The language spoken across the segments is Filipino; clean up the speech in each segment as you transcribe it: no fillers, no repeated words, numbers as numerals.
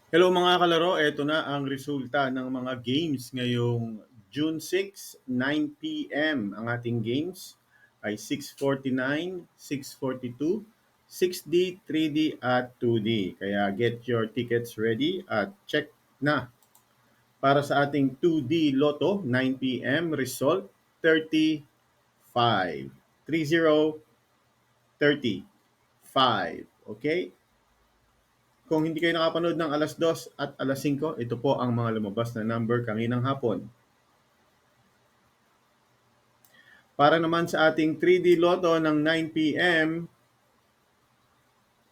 Hello mga kalaro, eto na ang resulta ng mga games ngayong June 6, 9 p.m. Ang ating games ay 649, 642, 6D, 3D at 2D. Kaya get your tickets ready at check na para sa ating 2D Lotto 9 p.m. result 35. 30, 35. Okay? Kung hindi kayo nakapanood ng alas 2 at alas 5, ito po ang mga lumabas na number kaninang hapon. Para naman sa ating 3D Lotto ng 9 p.m.,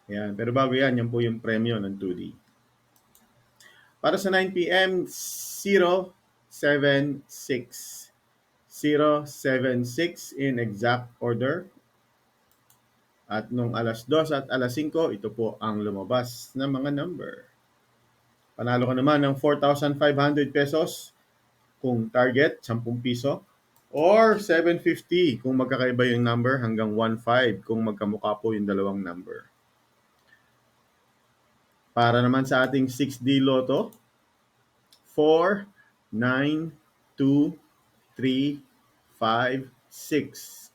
yan, pero bago yan po yung premyo ng 2D. Para sa 9 p.m., 076. 076 in exact order. At nung alas 2 at alas 5, ito po ang lumabas na mga number. Panalo ka naman ng 4,500 pesos kung target, 10 piso. Or 750 kung magkakaiba yung number hanggang 1.5 kung magkamukha po yung dalawang number. Para naman sa ating 6D Lotto, 4, 9, 2, 3, 5, 6.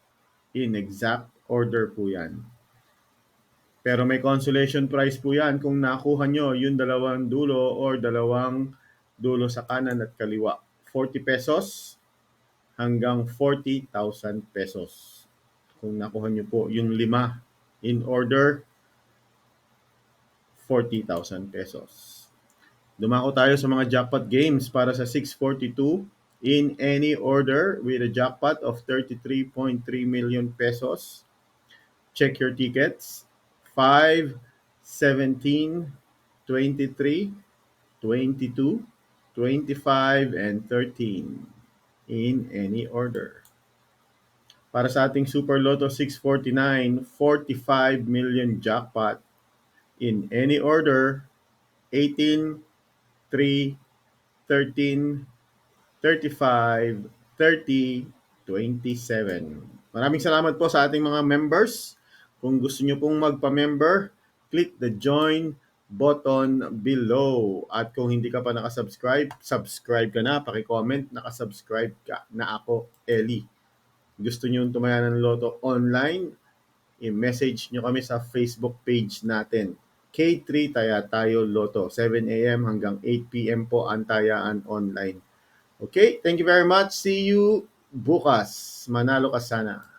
In exact order po yan. Pero may consolation prize po yan kung nakuha nyo yung dalawang dulo or dalawang dulo sa kanan at kaliwa. 40 pesos hanggang 40,000 pesos. Kung nakuha nyo po yung 5 in order, 40,000 pesos. Dumako tayo sa mga jackpot games para sa 642 in any order with a jackpot of 33.3 million pesos. Check your tickets. 5, 17, 23, 22, 25, and 13 in any order. Para sa ating Super Lotto 649, 45 million jackpot in any order, 18, 3, 13, 35, 30, 27. Maraming salamat po sa ating mga members. Kung gusto nyo pong magpa-member, click the join button below. At kung hindi ka pa nakasubscribe, subscribe ka na. Paki-comment, nakasubscribe ka na ako, Eli. Gusto nyo tumaya ng Lotto online, i-message nyo kami sa Facebook page natin. K3 Taya Tayo Lotto. 7 a.m. hanggang 8 p.m. po ang tayaan online. Okay, thank you very much. See you bukas. Manalo ka sana.